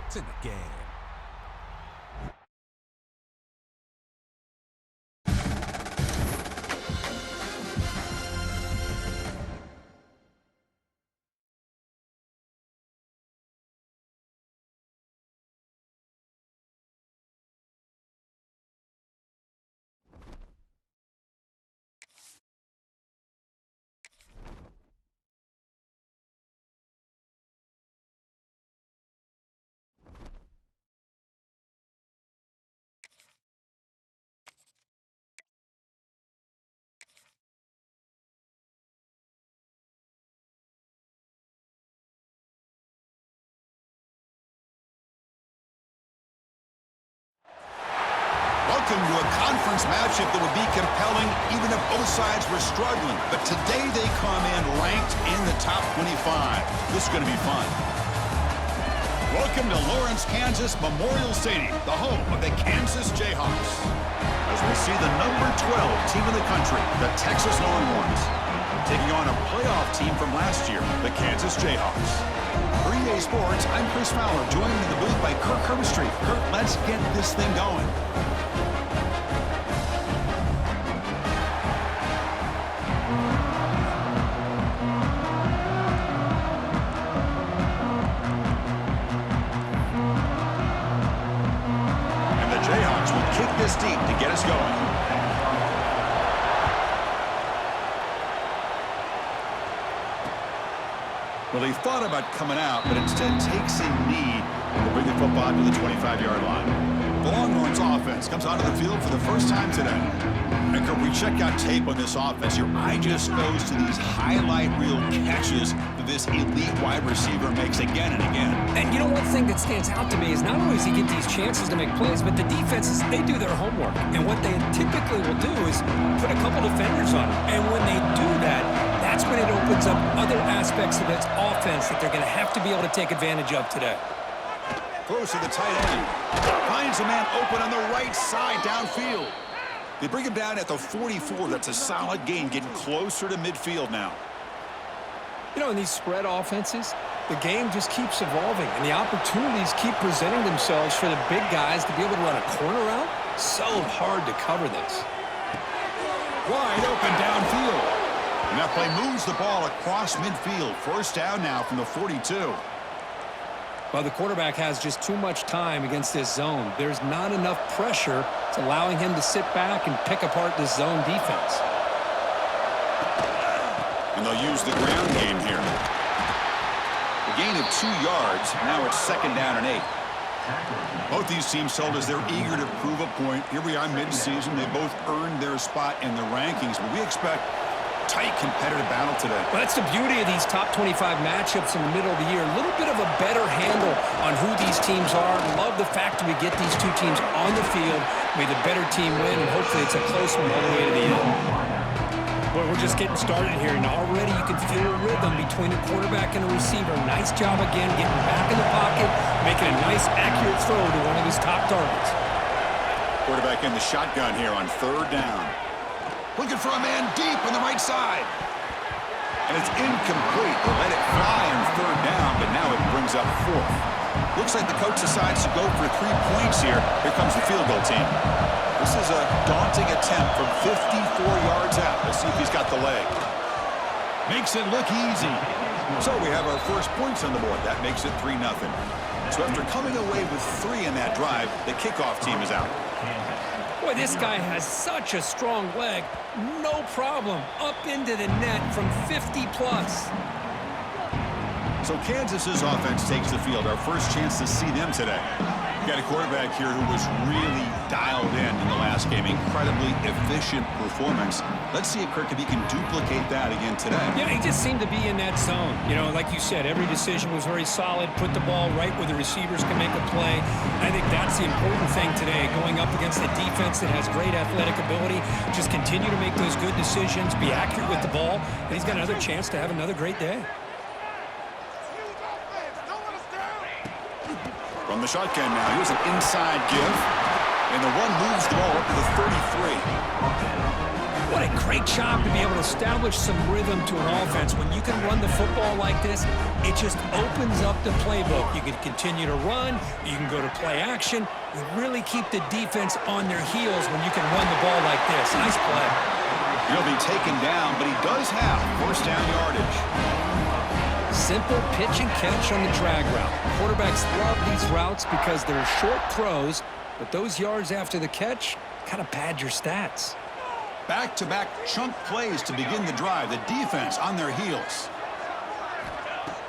It's in the game. Welcome to a conference matchup that would be compelling even if both sides were struggling. But today they come in ranked in the top 25. This is going to be fun. Welcome to Lawrence, Kansas Memorial Stadium, the home of the Kansas Jayhawks. As we see the number 12 team in the country, the Texas Longhorns, taking on a playoff team from last year, the Kansas Jayhawks. For EA Sports, I'm Chris Fowler, joined in the booth by Kirk Herbstreit. Kirk, let's get this thing going. This deep to get us going. Well, he thought about coming out, but instead takes a knee to bring the football to the 25-yard line. The Longhorns offense comes onto the field for the first time today. And when we check out tape on this offense, your eye just goes to these highlight reel catches that this elite wide receiver makes again and again. And you know, one thing that stands out to me is not only does he get these chances to make plays, but the defenses, they do their homework. And what they typically will do is put a couple defenders on him. And when they do that, that's when it opens up other aspects of its offense that they're going to have to be able to take advantage of today. Throws to the tight end. Finds a man open on the right side downfield. They bring him down at the 44. That's a solid gain, getting closer to midfield now. You know, in these spread offenses, the game just keeps evolving, and the opportunities keep presenting themselves for the big guys to be able to run a corner out. So hard to cover this. Wide open downfield. And that play moves the ball across midfield. First down now from the 42. Well, the quarterback has just too much time against this zone. There's not enough pressure. It's allowing him to sit back and pick apart this zone defense. And they'll use the ground game here. A gain of 2 yards. Now it's second down and 8. Both these teams told us they're eager to prove a point. Here we are mid-season. They both earned their spot in the rankings, but we expect tight competitive battle today. Well, that's the beauty of these top 25 matchups in the middle of the year. A little bit of a better handle on who these teams are. Love the fact that we get these two teams on the field. May the better team win, and hopefully it's a close one all the way to the end. Boy, we're just getting started here, and already you can feel a rhythm between the quarterback and the receiver. Nice job again getting back in the pocket, making a nice, accurate throw to one of his top targets. Quarterback in the shotgun here on third down. Looking for a man deep on the right side. And it's incomplete. They let it fly on third down, but now it brings up fourth. Looks like the coach decides to go for 3 points here. Here comes the field goal team. This is a daunting attempt from 54 yards out. Let's see if he's got the leg. Makes it look easy. So we have our first points on the board. That makes it 3-0. So after coming away with 3 in that drive, the kickoff team is out. Boy, this guy has such a strong leg. No problem. Up into the net from 50-plus. So Kansas's offense takes the field. Our first chance to see them today. Got a quarterback here who was really dialed in the last game. Incredibly efficient performance. Let's see if Kirk, if he can duplicate that again today. Yeah, he just seemed to be in that zone. You know, like you said, every decision was very solid. Put the ball right where the receivers can make a play. I think that's the important thing today, going up against a defense that has great athletic ability. Just continue to make those good decisions, be accurate with the ball, and he's got another chance to have another great day. From the shotgun now, here's an inside give. And the run moves the ball up to the 33. what a great job to be able to establish some rhythm to an offense. When you can run the football like this, it just opens up the playbook. You can continue to run. You can go to play action. You really keep the defense on their heels when you can run the ball like this. Nice play. He'll be taken down, but he does have first down yardage. Simple pitch and catch on the drag route. Quarterbacks love these routes because they're short throws, but those yards after the catch kind of pad your stats. Back-to-back chunk plays to begin the drive. The defense on their heels.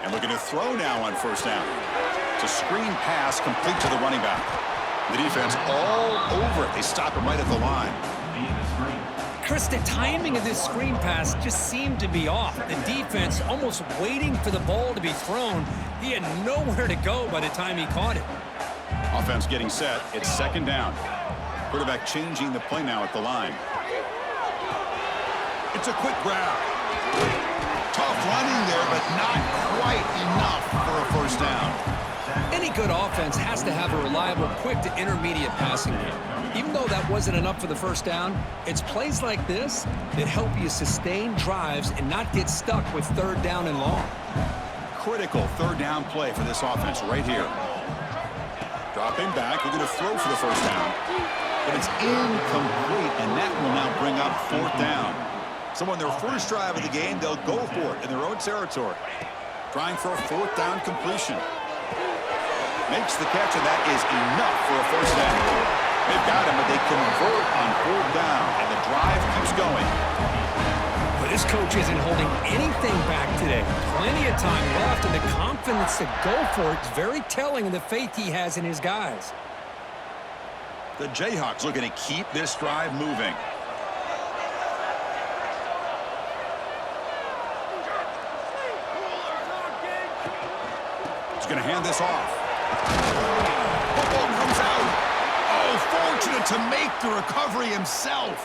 And looking to throw now on first down. It's a screen pass complete to the running back. The defense all over it. They stop him right at the line. Chris, the timing of this screen pass just seemed to be off. The defense almost waiting for the ball to be thrown. He had nowhere to go by the time he caught it. Offense getting set. It's second down. Quarterback changing the play now at the line. It's a quick grab. Tough running there, but not quite enough for a first down. Any good offense has to have a reliable, quick to intermediate passing game. Even though that wasn't enough for the first down, it's plays like this that help you sustain drives and not get stuck with third down and long. Critical third down play for this offense right here. Dropping back, we're going to throw for the first down. But it's incomplete, and that will now bring up fourth down. So on their first drive of the game, they'll go for it in their own territory. Trying for a fourth down completion. Makes the catch, and that is enough for a first down. They've got him, but they convert on fourth down, and the drive keeps going. But this coach isn't holding anything back today. Plenty of time left, and the confidence to go for it is very telling of the faith he has in his guys. The Jayhawks looking to keep this drive moving. He's going to hand this off. Football comes out. Oh, fortunate to make the recovery himself.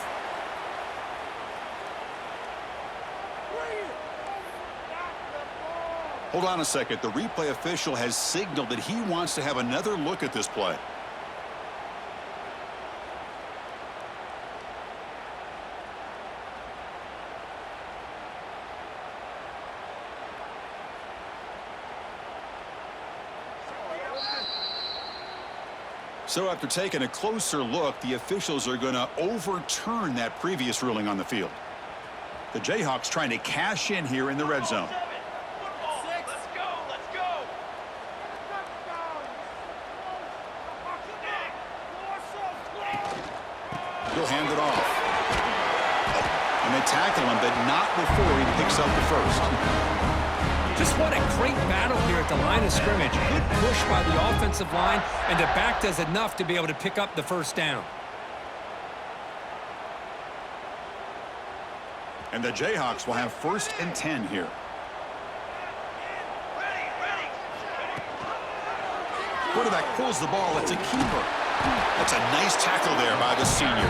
Hold on a second. The replay official has signaled that he wants to have another look at this play. So after taking a closer look, the officials are going to overturn that previous ruling on the field. The Jayhawks trying to cash in here in the red zone. Let's go. He'll hand it off. And they tackle him, but not before he picks up the first. Just what a great battle here at the line of scrimmage. Good push by the offensive line, and the back does enough to be able to pick up the first down. And the Jayhawks will have first and 10 here. Quarterback pulls the ball. It's a keeper. That's a nice tackle there by the senior.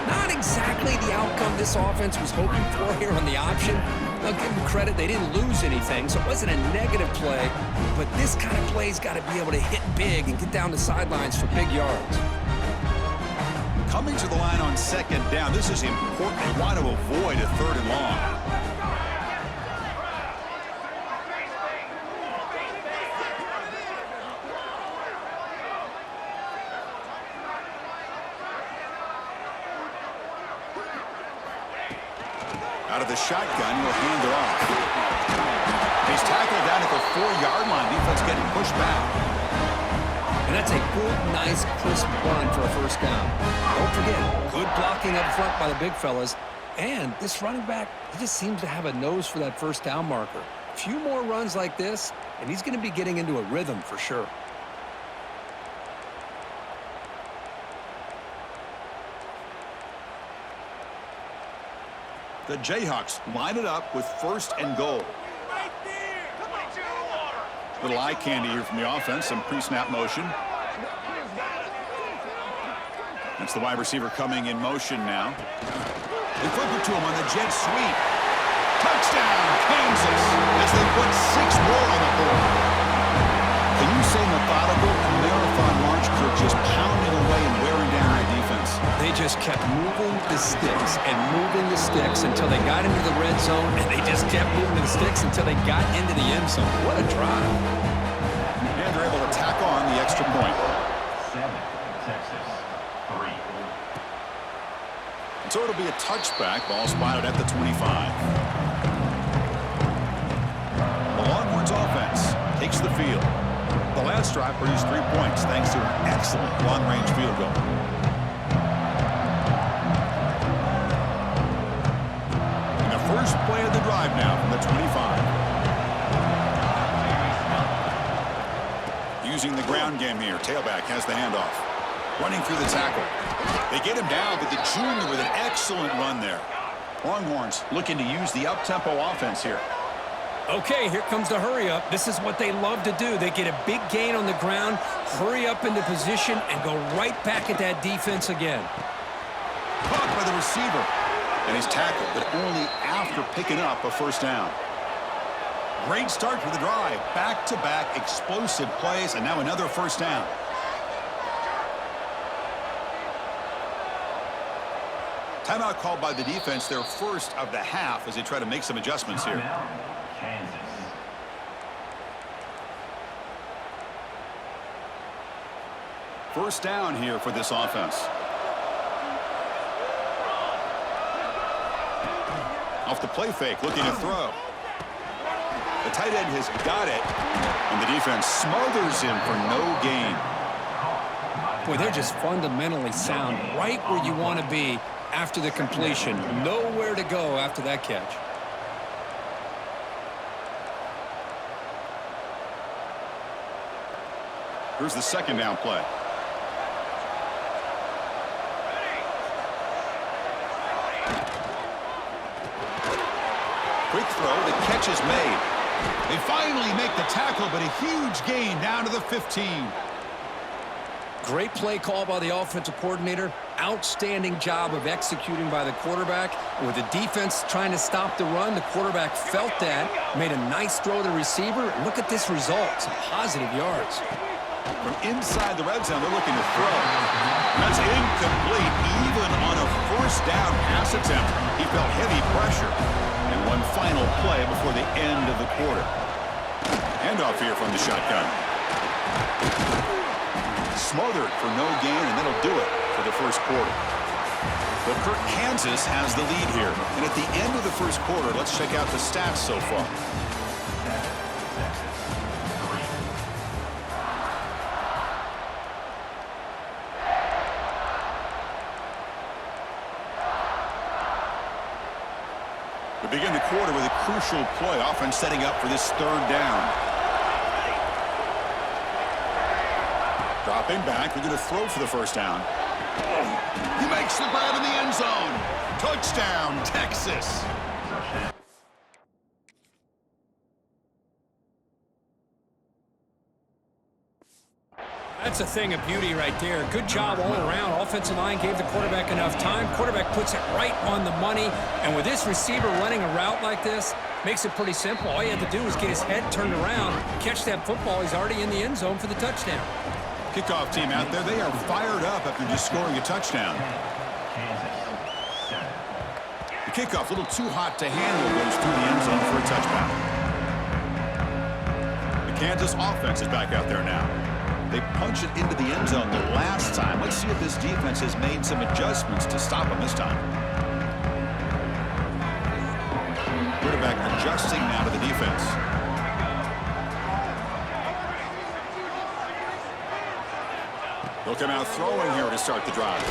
Not exactly the outcome this offense was hoping for here on the option. I'll give them credit, they didn't lose anything, so it wasn't a negative play. But this kind of play's got to be able to hit big and get down the sidelines for big yards. Coming to the line on second down, this is important. They want to avoid a third and long. Out of the shotgun, he'll hand it off. He's tackled down at the 4-yard line. Defense getting pushed back. And that's a good, nice, crisp run for a first down. Don't forget, good blocking up front by the big fellas. And this running back, he just seems to have a nose for that first down marker. A few more runs like this, and he's going to be getting into a rhythm for sure. The Jayhawks line it up with first and goal. Little eye candy here from the offense, some pre-snap motion. That's the wide receiver coming in motion now. They flip it to him on the jet sweep. Touchdown, Kansas, as they put 6 more on the board. Can you say methodical? A marathon march, Kirk, just pounding away and wearing down their defense. They They just kept moving the sticks and moving the sticks until they got into the red zone, and they just kept moving the sticks until they got into the end zone. What a drive. And they're able to tack on the extra point. 7, Texas, 3. So it'll be a touchback. Ball spotted at the 25. The Longhorns offense takes the field. The last drive produced 3 points thanks to an excellent long-range field goal. And the first play of the drive now from the 25. Using the ground game here. Tailback has the handoff. Running through the tackle. They get him down, but the junior with an excellent run there. Longhorns looking to use the up-tempo offense here. Okay, here comes the hurry up. This is what they love to do. They get a big gain on the ground, hurry up into position, and go right back at that defense again. Caught by the receiver. And he's tackled, but only after picking up a first down. Great start for the drive. Back-to-back explosive plays, and now another first down. Timeout called by the defense, their first of the half, as they try to make some adjustments here. Kansas. First down here for this offense. Off the play fake, looking to throw. The tight end has got it, and the defense smothers him for no gain. Boy, they're just fundamentally sound, right where you want to be after the completion. Nowhere to go after that catch. Here's the second down play. Quick throw, the catch is made. They finally make the tackle, but a huge gain down to the 15. Great play call by the offensive coordinator. Outstanding job of executing by the quarterback. With the defense trying to stop the run, the quarterback felt that, made a nice throw to the receiver. Look at this result, some positive yards. From inside the red zone, they're looking to throw. That's incomplete, even on a first down pass attempt. He felt heavy pressure. And one final play before the end of the quarter. Handoff here from the shotgun. Smothered for no gain, and that'll do it for the first quarter. But Kansas has the lead here. And at the end of the first quarter, let's check out the stats so far. We begin the quarter with a crucial play, offense setting up for this third down. Dropping back, we're going to throw for the first down. He makes the grab in the end zone. Touchdown, Texas. That's a thing of beauty right there. Good job all around. Offensive line gave the quarterback enough time. Quarterback puts it right on the money. And with this receiver running a route like this, makes it pretty simple. All you have to do is get his head turned around, catch that football. He's already in the end zone for the touchdown. Kickoff team out there, they are fired up after just scoring a touchdown. The kickoff, a little too hot to handle, goes through the end zone for a touchdown. The Kansas offense is back out there now. They punch it into the end zone the last time. Let's see if this defense has made some adjustments to stop them this time. Quarterback adjusting now to the defense. They'll come out throwing here to start the drive.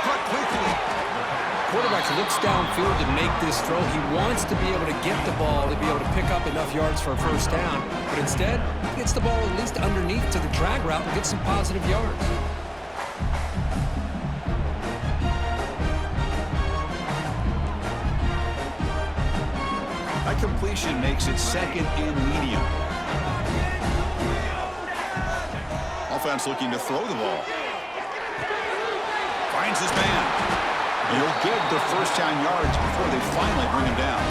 Cut quickly. Quarterback looks downfield to make this throw. He wants to be able to get the ball to be able to pick up enough yards for a first down. But instead, he gets the ball at least underneath to the drag route and gets some positive yards. That completion makes it second and medium. Offense looking to throw the ball. Finds his man. He'll get the first down yards before they finally bring him down.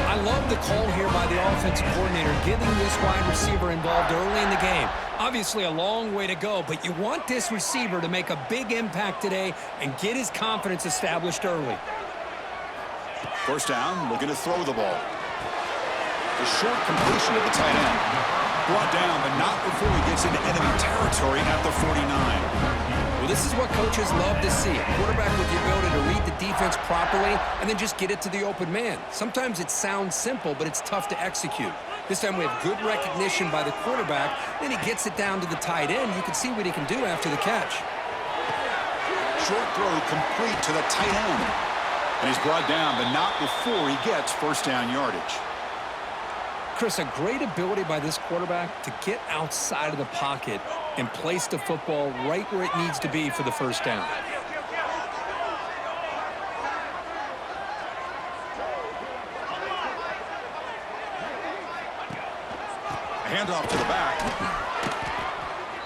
I love the call here by the offensive coordinator, getting this wide receiver involved early in the game. Obviously a long way to go, but you want this receiver to make a big impact today and get his confidence established early. First down, looking to throw the ball. The short completion of the tight end. Brought down, but not before he gets into enemy territory at the 49. Well, this is what coaches love to see. A quarterback with the ability to read the defense properly and then just get it to the open man. Sometimes it sounds simple, but it's tough to execute. This time we have good recognition by the quarterback. Then he gets it down to the tight end. You can see what he can do after the catch. Short throw complete to the tight end. And he's brought down, but not before he gets first down yardage. Chris, a great ability by this quarterback to get outside of the pocket and place the football right where it needs to be for the first down. A handoff to the back.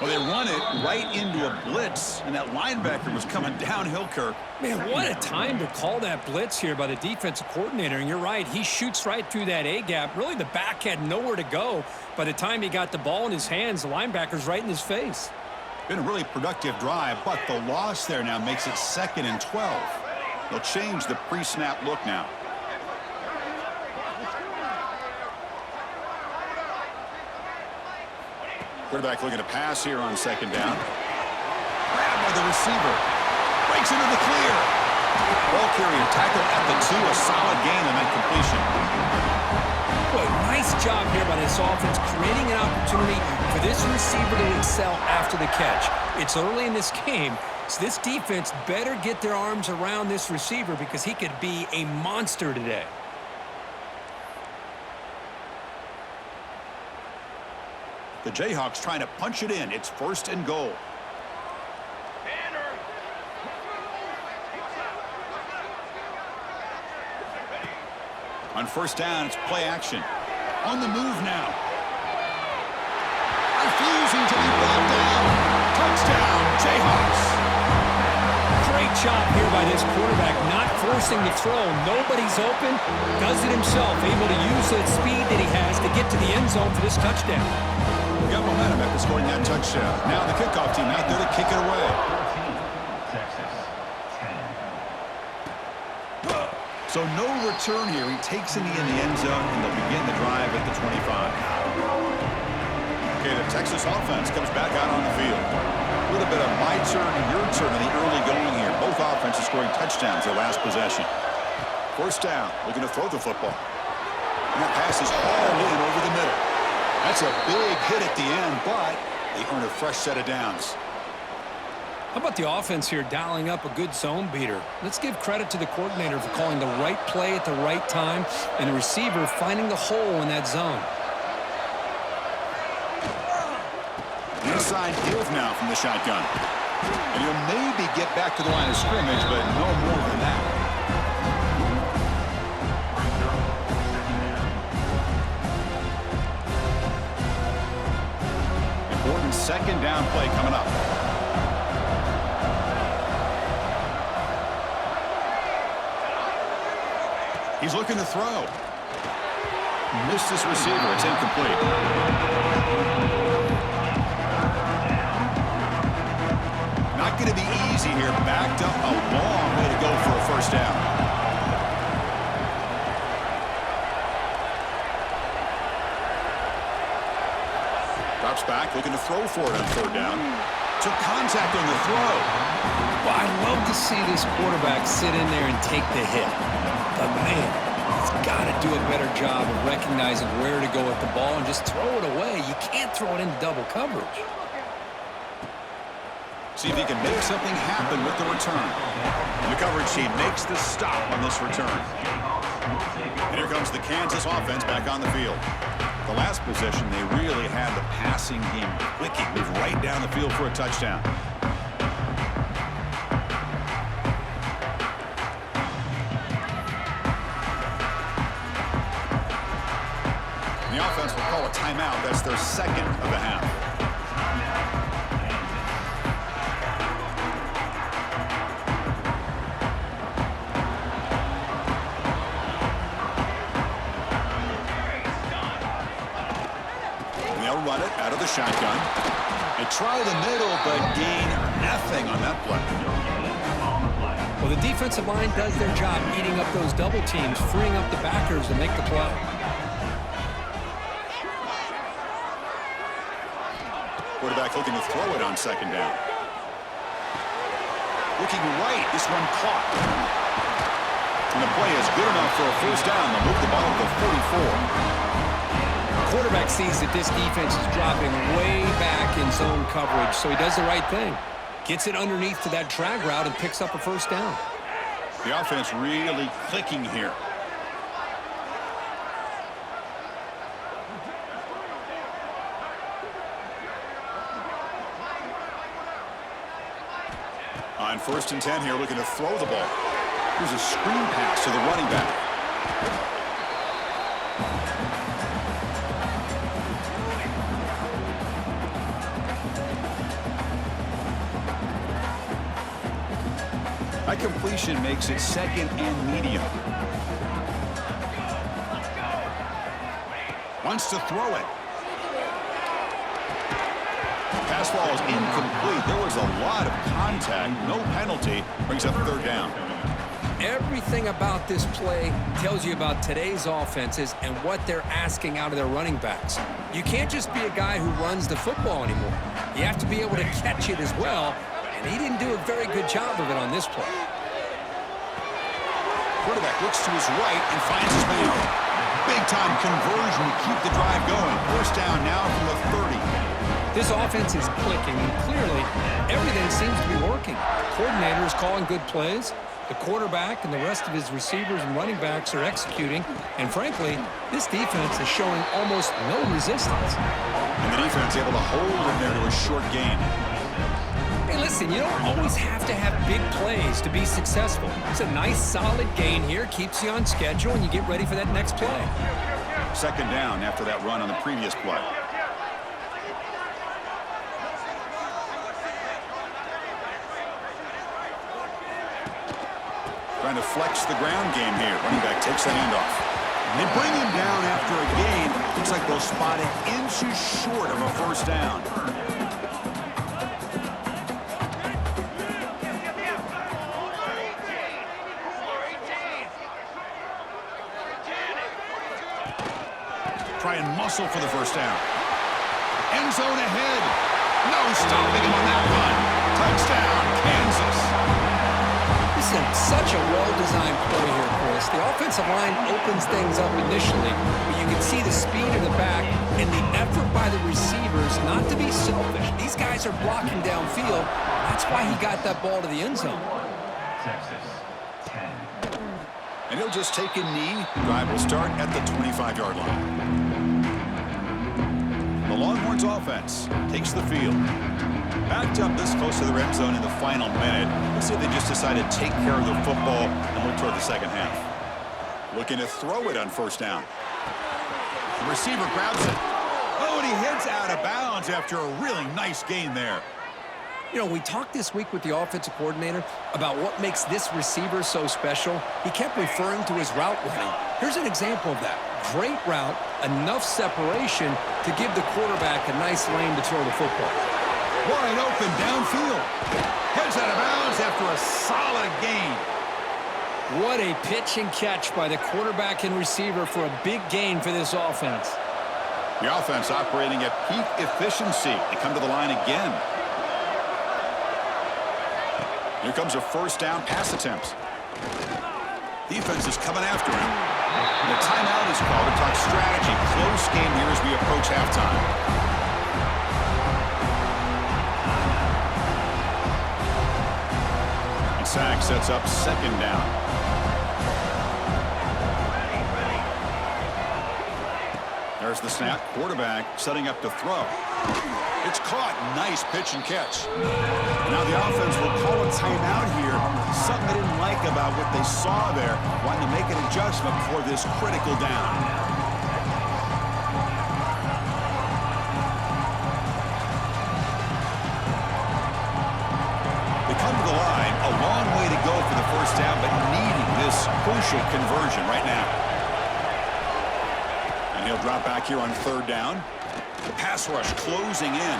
Well, they run it right into a blitz, and that linebacker was coming downhill, Kirk. Man, what a time to call that blitz here by the defensive coordinator. And you're right, he shoots right through that A-gap. Really, the back had nowhere to go. By the time he got the ball in his hands, the linebacker's right in his face. Been a really productive drive, but the loss there now makes it 2nd and 12. They'll change the pre-snap look now. Quarterback looking to pass here on 2nd down. Grabbed by the receiver. Breaks into the clear. Ball carrier tackled at the 2. A solid gain on that completion. Boy, nice job here by this offense, creating an opportunity for this receiver to excel after the catch. It's early in this game, so this defense better get their arms around this receiver because he could be a monster today. The Jayhawks trying to punch it in. It's 1st and goal. On 1st down, it's play action. On the move now. Refusing to be brought down. Touchdown, Jayhawks. Great job here by this quarterback, not forcing the throw. Nobody's open. Does it himself, able to use the speed that he has to get to the end zone for this touchdown. Got momentum after scoring that touchdown. Now the kickoff team out there to kick it away. Texas, 10. So no return here. He takes it in the end zone, and they'll begin the drive at the 25. Okay, the Texas offense comes back out on the field. A little bit of my turn, your turn in the early going here. Both offenses scoring touchdowns their last possession. 1st down, looking to throw the football. And that pass is hauled in over the middle. That's a big hit at the end, but they earn a fresh set of downs. How about the offense here dialing up a good zone beater? Let's give credit to the coordinator for calling the right play at the right time and the receiver finding the hole in that zone. Inside give now from the shotgun. And he'll maybe get back to the line of scrimmage, but no more than that. Important 2nd down play coming up. He's looking to throw. Missed his receiver. It's incomplete. Not going to be easy here. Backed up a long way to go for a 1st down. Drops back, looking to throw for it on 3rd down. Took contact on the throw. Well, I love to see this quarterback sit in there and take the hit. But, man, he's got to do a better job of recognizing where to go with the ball and just throw it away. You can't throw it into double coverage. See if he can make something happen with the return. The coverage team makes the stop on this return. And here comes the Kansas offense back on the field. The last possession, they really had the passing game clicking. Moved right down the field for a touchdown. The offense will call a timeout. That's their 2nd of the half. run it out of the shotgun. They try the middle, but gain nothing on that play. Well, the defensive line does their job eating up those double teams, freeing up the backers to make the play. Quarterback looking to throw it on second down. Looking right, this one caught. And the play is good enough for a first down. They'll move the ball to the 44. Quarterback sees that this defense is dropping way back in zone coverage, so he does the right thing. Gets it underneath to that drag route and picks up a first down. The offense really clicking here. On 1st and 10 here, looking to throw the ball. Here's a screen pass to the running back. That completion makes it 2nd and medium. Wants to throw it. Pass ball is incomplete. There was a lot of contact. No penalty. Brings up 3rd down. Everything about this play tells you about today's offenses and what they're asking out of their running backs. You can't just be a guy who runs the football anymore. You have to be able to catch it as well, and he didn't do a very good job of it on this play. Quarterback looks to his right and finds his man. Big-time conversion to keep the drive going. First down now from the 30. This offense is clicking, and clearly everything seems to be working. The coordinator is calling good plays. The quarterback and the rest of his receivers and running backs are executing. And frankly, this defense is showing almost no resistance. And the defense able to hold him there to a short gain. Hey, listen, you don't always have to have big plays to be successful. It's a nice, solid gain here, keeps you on schedule, and you get ready for that next play. 2nd down after that run on the previous play. Trying to flex the ground game here. Running back takes the handoff. They bring him down after a gain. Looks like they'll spot it inches short of a first down. Try and muscle for the first down. End zone ahead. No stopping him on that run. Touchdown, Kansas. This is such a well-designed play here, Chris. The offensive line opens things up initially, but you can see the speed of the back and the effort by the receivers not to be selfish. These guys are blocking downfield. That's why he got that ball to the end zone. Texas, 10. And he'll just take a knee. Drive will start at the 25-yard line. The Longhorns offense takes the field. Backed up this close to the red zone in the final minute. Let's see if they just decide to take care of the football and look toward the second half. Looking to throw it on first down. The receiver grabs it. Oh, and he heads out of bounds after a really nice gain there. You know, we talked this week with the offensive coordinator about what makes this receiver so special. He kept referring to his route running. Here's an example of that. Great route, enough separation to give the quarterback a nice lane to throw the football. Wide open downfield. Heads out of bounds after a solid gain. What a pitch and catch by the quarterback and receiver for a big gain for this offense. The offense operating at peak efficiency. They come to the line again. Here comes a first down pass attempt. Defense is coming after him. The timeout is called to talk strategy. Close game here as we approach halftime. And Sack sets up second down. There's the snap. Quarterback setting up to throw. It's caught. Nice pitch and catch. Now the offense will call a timeout here. Something they didn't like about what they saw there. Wanting to make an adjustment for this critical down. They come to the line. A long way to go for the first down, but needing this crucial conversion right now. And he'll drop back here on third down. The pass rush closing in,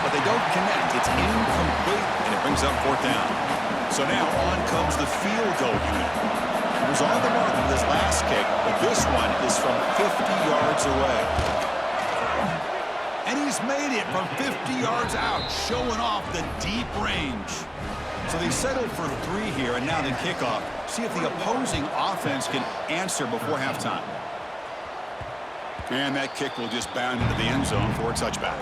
but they don't connect. It's incomplete, and it brings up 4th down. So now on comes the field goal unit. He was on the mark with his last kick, but this one is from 50 yards away. And he's made it from 50 yards out, showing off the deep range. So they settled for 3 here, and now the kickoff. See if the opposing offense can answer before halftime. And that kick will just bound into the end zone for a touchback.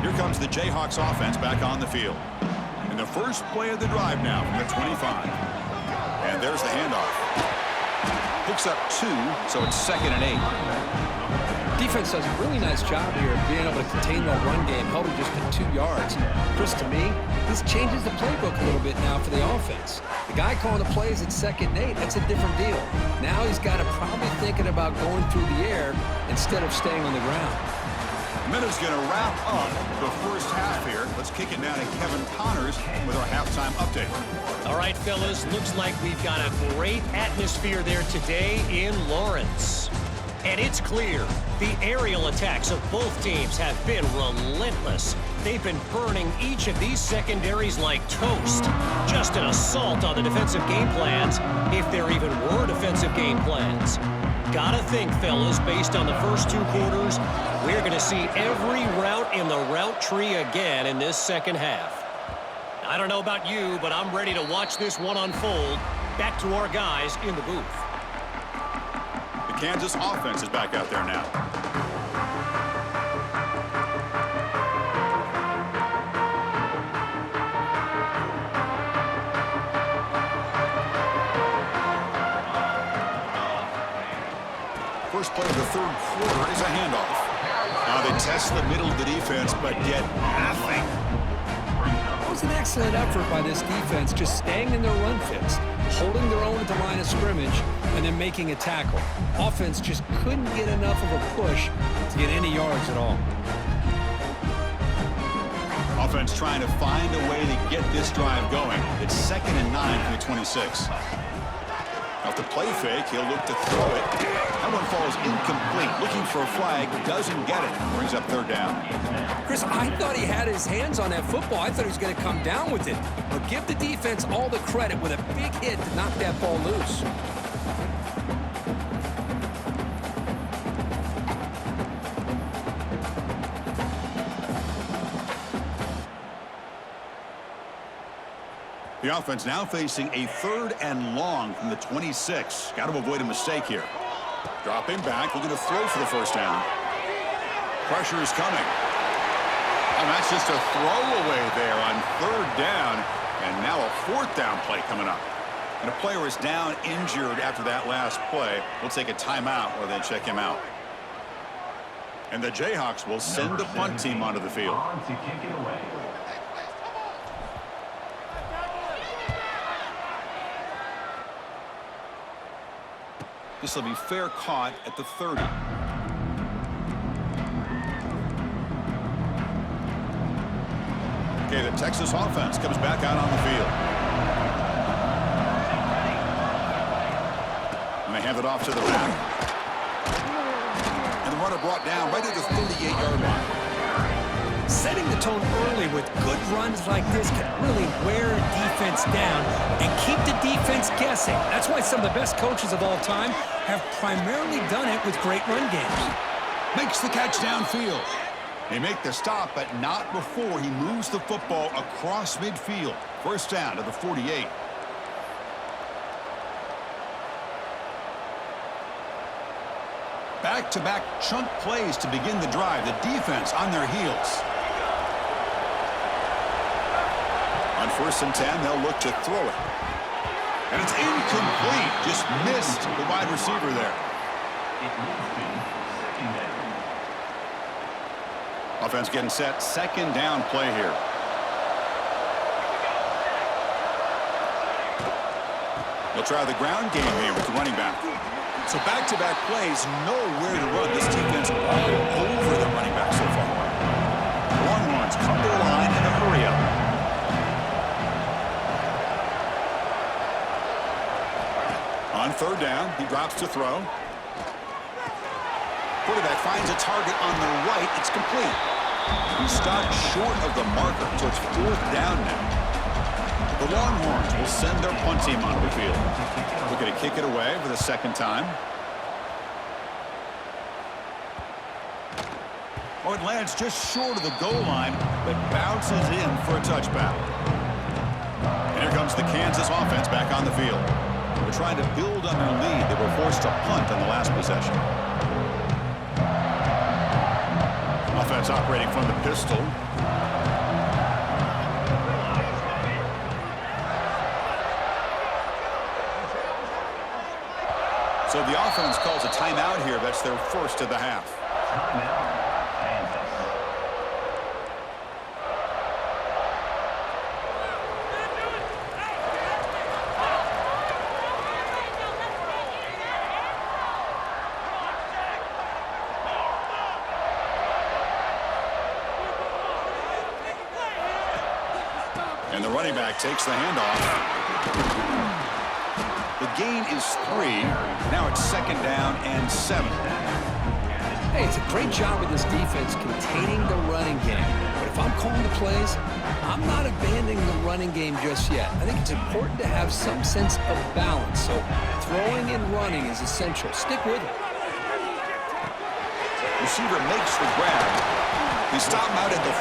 Here comes the Jayhawks offense back on the field. And the first play of the drive now from the 25. And there's the handoff. Picks up 2, so it's 2nd and 8. Defense does a really nice job here of being able to contain that run game, held him just to 2 yards. Chris, to me, this changes the playbook a little bit now for the offense. The guy calling the plays at 2nd and 8, that's a different deal. Now he's got to probably thinking about going through the air instead of staying on the ground. Minute's going to wrap up the first half here. Let's kick it down to Kevin Connors with our halftime update. All right, fellas, looks like we've got a great atmosphere there today in Lawrence. And it's clear, the aerial attacks of both teams have been relentless. They've been burning each of these secondaries like toast. Just an assault on the defensive game plans, if there even were defensive game plans. Gotta think, fellas, based on the first 2 quarters, we're going to see every route in the route tree again in this second half. I don't know about you, but I'm ready to watch this one unfold. Back to our guys in the booth. The Kansas offense is back out there now. First play of the 3rd quarter is a handoff. Now they test the middle of the defense, but get nothing. It was an excellent effort by this defense, just staying in their run fits, holding their own at the line of scrimmage, and then making a tackle. Offense just couldn't get enough of a push to get any yards at all. Offense trying to find a way to get this drive going. It's 2nd and 9 from the 26. Off the play fake, he'll look to throw it. That one falls incomplete. Looking for a flag, doesn't get it. Brings up 3rd down. Chris, I thought he had his hands on that football. I thought he was going to come down with it. But give the defense all the credit with a big hit to knock that ball loose. The offense now facing a 3rd and long from the 26. Got to avoid a mistake here. Dropping back, looking to throw for the 1st down. Pressure is coming. And that's just a throwaway there on 3rd down. And now a 4th down play coming up. And a player is down injured after that last play. We'll take a timeout or then check him out. And the Jayhawks will send the punt team onto the field. On to kick it away. This will be fair caught at the 30. Okay, the Texas offense comes back out on the field. And they hand it off to the back. And the runner brought down right at the 38-yard line. Setting the tone early with good runs like this can really wear a defense down and keep the defense guessing. That's why some of the best coaches of all time have primarily done it with great run games. Makes the catch downfield. They make the stop, but not before he moves the football across midfield. 1st down to the 48. Back-to-back chunk plays to begin the drive. The defense on their heels. On 1st and 10, they'll look to throw it. And it's incomplete. Just missed the wide receiver there. It moves to 2nd down. Offense getting set. 2nd down play here. They'll try the ground game here with the running back. So back-to-back plays, nowhere to run. This defense all over the running back so far. Longhorns come to the line in a hurry up. On 3rd down, he drops to throw. Quarterback finds a target on the right. It's complete. He stopped short of the marker, so it's 4th down now. The Longhorns will send their punt team onto the field. Looking to kick it away for the 2nd time. Oh, it lands just short of the goal line, but bounces in for a touchback. And here comes the Kansas offense back on the field. They're trying to build on their lead. They were forced to punt on the last possession. Offense operating from the pistol. So the offense calls a timeout here. That's their first of the half. Timeout, Kansas. And the running back takes the handoff. The gain is 3. Now it's 2nd down and 7. Hey, it's a great job with this defense containing the running game. But if I'm calling the plays, I'm not abandoning the running game just yet. I think it's important to have some sense of balance. So throwing and running is essential. Stick with it. Receiver makes the grab. They stop him out at the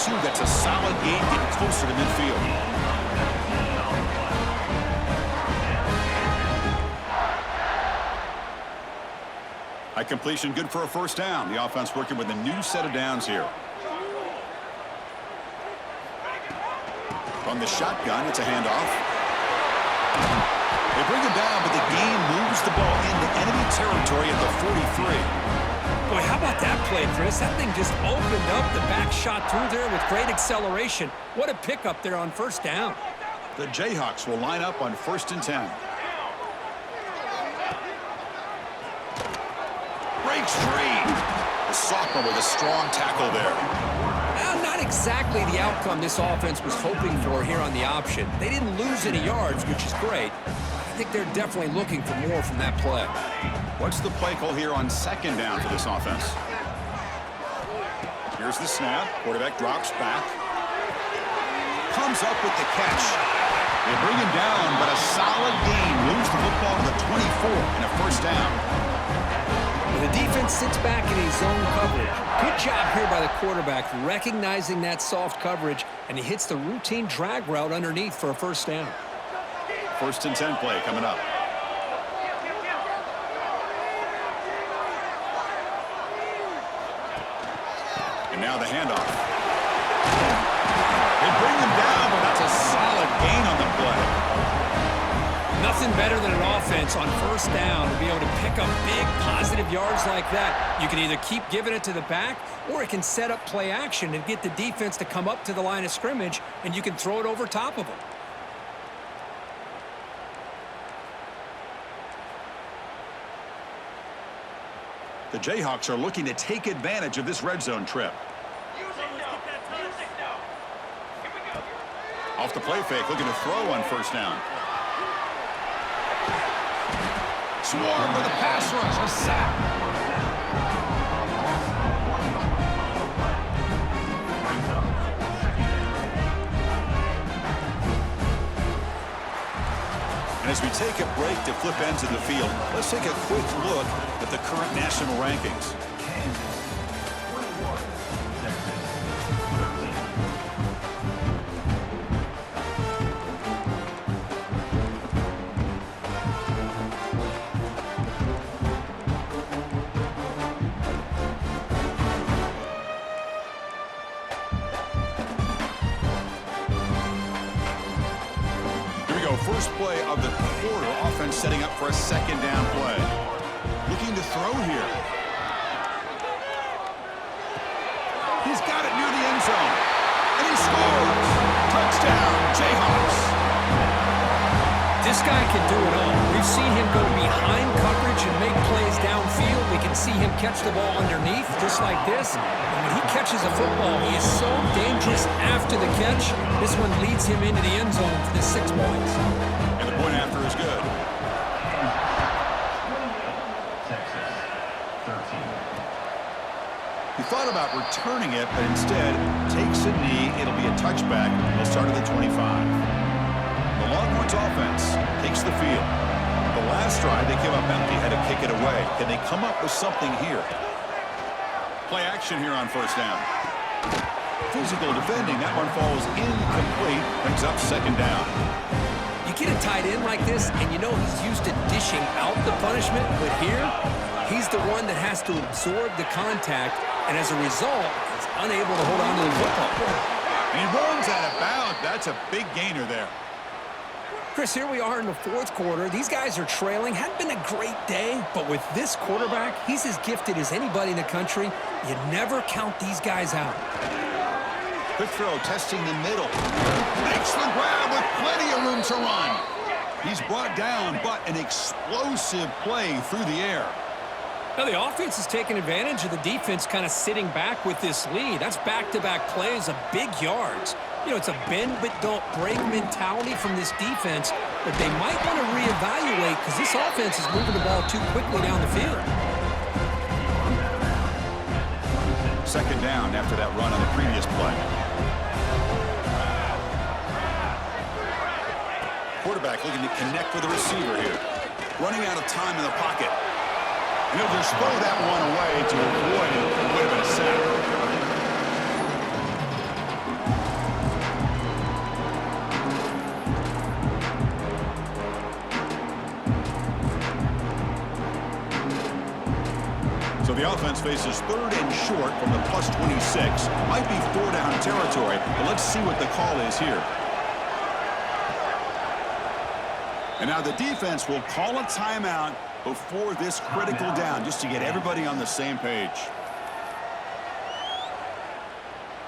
42. That's a solid gain, getting closer to midfield. High completion, good for a 1st down. The offense working with a new set of downs here. From the shotgun, it's a handoff. They bring him down, but the gain moves the ball into enemy territory at the 43. Boy, how about that play, Chris? That thing just opened up the back shot through there with great acceleration. What a pickup there on 1st down. The Jayhawks will line up on 1st and 10. Breaks free. The sophomore with a strong tackle there. Well, not exactly the outcome this offense was hoping for here on the option. They didn't lose any yards, which is great. I think they're definitely looking for more from that play. What's the play call here on 2nd down for this offense? Here's the snap. Quarterback drops back. Comes up with the catch. They bring him down, but a solid gain moves the football to the 24 and a 1st down. The defense sits back in a zone coverage. Good job here by the quarterback, recognizing that soft coverage, and he hits the routine drag route underneath for a 1st down. 1st and 10 play coming up. And now the handoff. They bring him down, but that's a solid gain on the play. Nothing better than an offense on 1st down to be able to pick up big positive yards like that. You can either keep giving it to the back, or it can set up play action and get the defense to come up to the line of scrimmage, and you can throw it over top of them. The Jayhawks are looking to take advantage of this red zone trip. Off the play fake, looking to throw on 1st down. Swarm with a pass rush, a sack. And as we take a break to flip ends of the field, let's take a quick look at the current national rankings. First play of the quarter, offense setting up for a 2nd down play. Looking to throw here. He's got it near the end zone. And he scores! Touchdown, Jayhawks! This guy can do it all. We've seen him go behind coverage and make plays downfield. We can see him catch the ball underneath, just like this. And when he catches a football, he is so dangerous after the catch. This one leads him into the end zone for the 6 points. And the point after is good. Texas 13. thought about returning it, but instead takes a knee. It'll be a touchback. They'll start at the 25. The Longhorns offense takes the field. The last drive, they came up empty, had to kick it away. Can they come up with something here? Play action here on first down. Physical defending. That one falls incomplete. Brings up second down. You get a tight end like this, and you know he's used to dishing out the punishment, but here, he's the one that has to absorb the contact, and as a result, he's unable to hold on to the football. And he runs out of bounds. That's a big gainer there. Chris, here we are in the fourth quarter. These guys are trailing. Hadn't been a great day, but with this quarterback, he's as gifted as anybody in the country. You never count these guys out. Quick throw, testing the middle. Makes the grab with plenty of room to run. He's brought down, but an explosive play through the air. Now, the offense is taking advantage of the defense kind of sitting back with this lead. That's back-to-back plays of big yards. You know, it's a bend-but-don't-break mentality from this defense, but they might want to reevaluate because this offense is moving the ball too quickly down the field. Second down after that run on the previous play. Quarterback looking to connect with the receiver here. Running out of time in the pocket. And he'll just throw that one away to avoid it. It would have been a sack. So the offense faces third and short from the plus 26. Might be four down territory, but let's see what the call is here. And now the defense will call a timeout before this critical down, just to get everybody on the same page.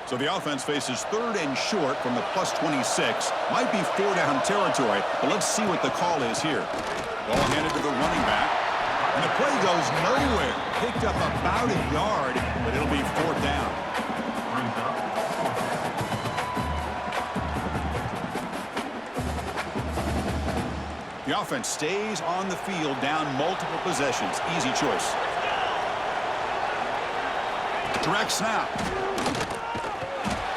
So the offense faces third and short from the plus 26. Might be four down territory, but let's see what the call is here. Ball handed to the running back. And the play goes nowhere. Picked up about a yard, but it'll be fourth down. The offense stays on the field, down multiple possessions. Easy choice. Direct snap.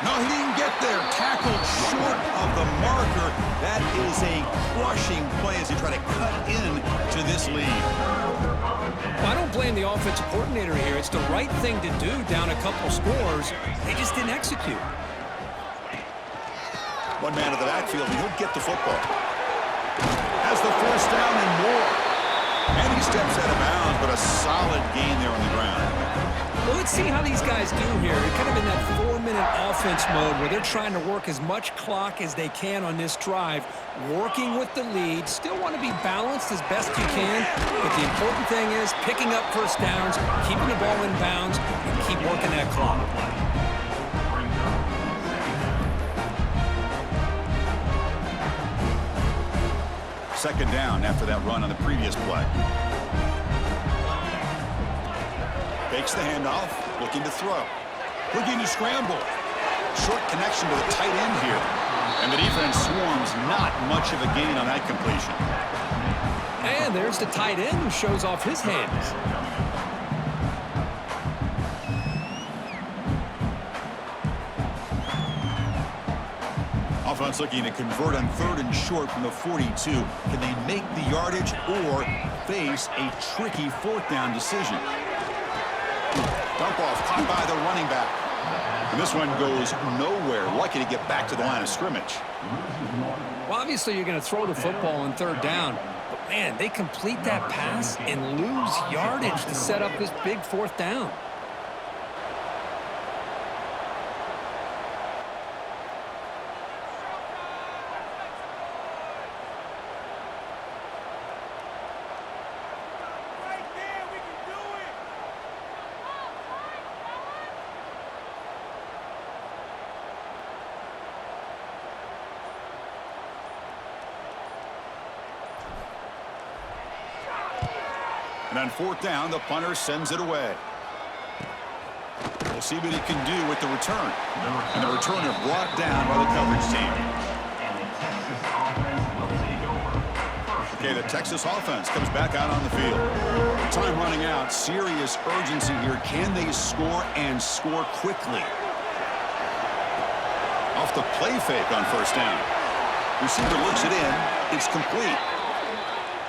No, he didn't get there. Tackled short of the marker. That is a crushing play as he try to cut in to this lead. Well, I don't blame the offensive coordinator here. It's the right thing to do down a couple scores. They just didn't execute. One man of the backfield, and he'll get the football. Has the first down and more. And he steps out of bounds, but a solid gain there on the ground. Well, let's see how these guys do here. They're kind of in that 4-minute offense mode where they're trying to work as much clock as they can on this drive, working with the lead. Still want to be balanced as best you can, but the important thing is picking up first downs, keeping the ball in bounds, and keep working that clock. Second down after that run on the previous play. Fakes the handoff, looking to throw. Looking to scramble. Short connection to the tight end here. And the defense swarms, not much of a gain on that completion. And there's the tight end who shows off his hands. Offense looking to convert on third and short from the 42. Can they make the yardage or face a tricky fourth down decision? Dump off caught by the running back. And this one goes nowhere. Lucky to get back to the line of scrimmage. Well, obviously you're going to throw the football on third down. But, man, they complete that pass and lose yardage to set up this big fourth down. And on fourth down, the punter sends it away. We'll see what he can do with the return. And the returner brought down by the coverage team. And the Texas offense will take over. First Okay, the Texas offense comes back out on the field. Time running out. Serious urgency here. Can they score and score quickly? Off the play fake on first down. Receiver looks it in. It's complete.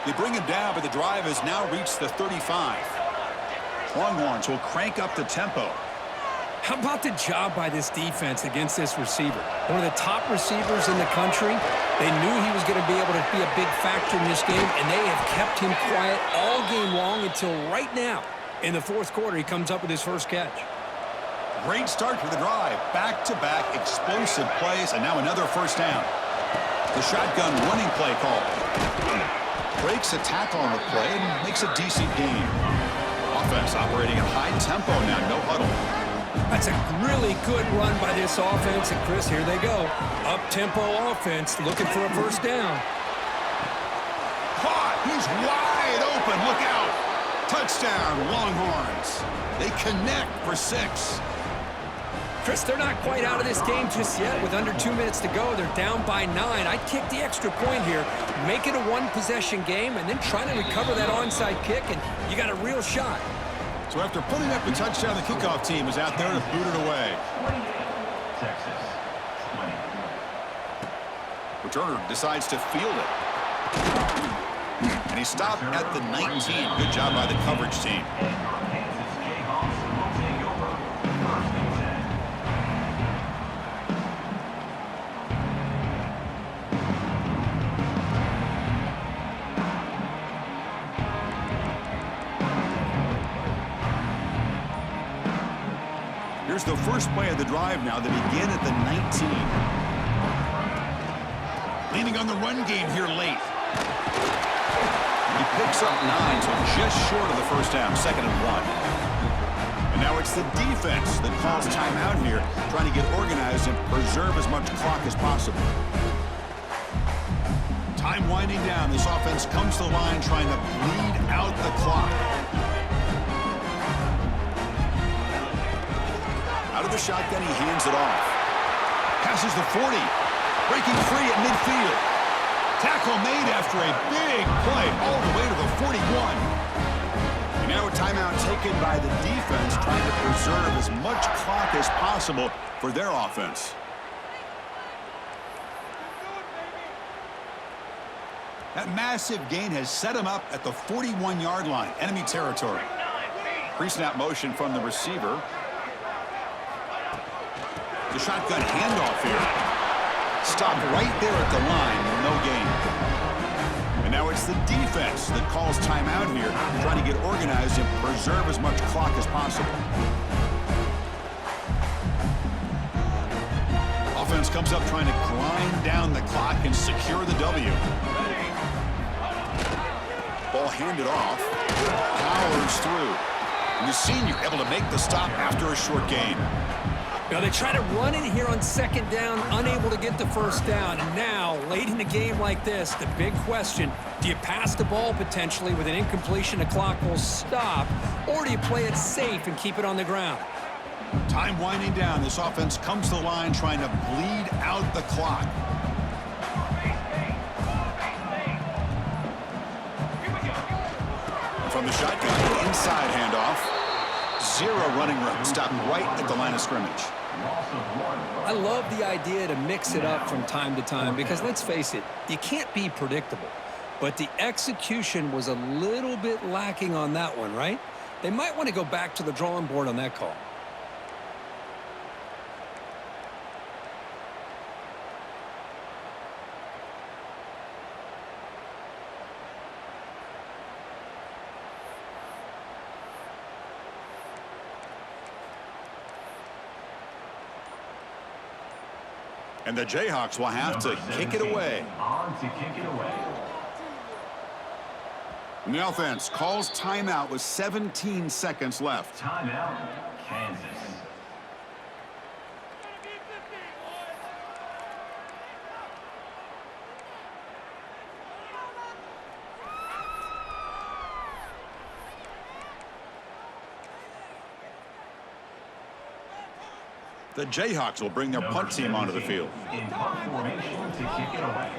They bring him down, but the drive has now reached the 35. Longhorns will crank up the tempo. How about the job by this defense against this receiver? One of the top receivers in the country. They knew he was going to be able to be a big factor in this game, and they have kept him quiet all game long until right now. In the fourth quarter, he comes up with his first catch. Great start for the drive. Back-to-back explosive plays, and now another first down. The shotgun running play call. Breaks a tackle on the play and makes a decent gain. Offense operating at high tempo now, no huddle. That's a really good run by this offense. And, Chris, here they go. Up-tempo offense looking for a first down. Caught! He's wide open. Look out! Touchdown, Longhorns. They connect for 6. Chris, they're not quite out of this game just yet. With under 2 minutes to go, they're down by 9. I'd kick the extra point here, make it a one-possession game, and then try to recover that onside kick, and you got a real shot. So after putting up the touchdown, the kickoff team is out there to boot it away. Texas, 20. Returner decides to field it. And he stopped at the 19. Good job by the coverage team. Kansas Jayhawks will take over first and 10. Here's the first play of the drive now. They begin at the 19. Leaning on the run game here late. He picks up 9, so just short of the first down, 2nd and 1. And now it's the defense that calls timeout here, trying to get organized and preserve as much clock as possible. Time winding down. This offense comes to the line trying to bleed out the clock. Out of the shotgun, he hands it off. Passes the 40. Breaking free at midfield. Tackle made after a big play all the way to the 41. And now a timeout taken by the defense, trying to preserve as much clock as possible for their offense. That massive gain has set him up at the 41-yard line, enemy territory. Pre-snap motion from the receiver. The shotgun handoff here. Stopped right there at the line, no gain. And now it's the defense that calls timeout here, trying to get organized and preserve as much clock as possible. Offense comes up trying to grind down the clock and secure the W. Ball handed off. Powers through. And the senior able to make the stop after a short gain. Now they try to run in here on 2nd down, unable to get the first down. And now, late in a game like this, the big question, do you pass the ball potentially with an incompletion, the clock will stop, or do you play it safe and keep it on the ground? Time winding down. This offense comes to the line trying to bleed out the clock. From the shotgun, inside handoff. 0 running room. Stopped right at the line of scrimmage. I love the idea to mix it up from time to time because, let's face it, you can't be predictable. But the execution was a little bit lacking on that one, right? They might want to go back to the drawing board on that call. And the Jayhawks will have to kick it away. On to kick it away. And the offense calls timeout with 17 seconds left. Timeout, Kansas. The Jayhawks will bring their punt team onto the field. In punt formation to kick it away.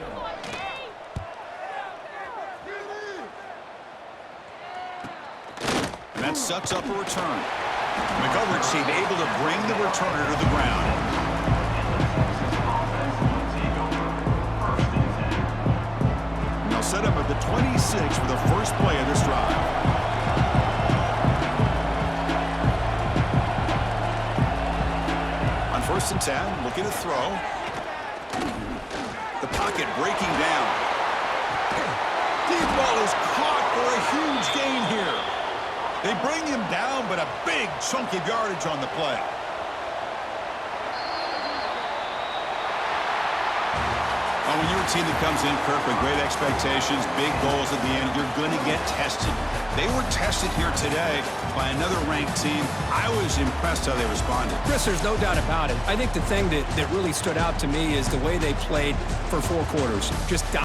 And that sets up a return. The coverage team able to bring the returner to the ground. And they'll set up at the 26 for the first play of this drive. On 1st and 10, looking to throw. The pocket breaking down. Deep ball is caught for a huge gain here. They bring him down, but a big chunk of yardage on the play. Oh, when you're a team that comes in, Kirk, with great expectations, big goals at the end, you're going to get tested. They were tested here today by another ranked team. I was impressed how they responded. Chris, there's no doubt about it. I think the thing that really stood out to me is the way they played for 4 quarters. Just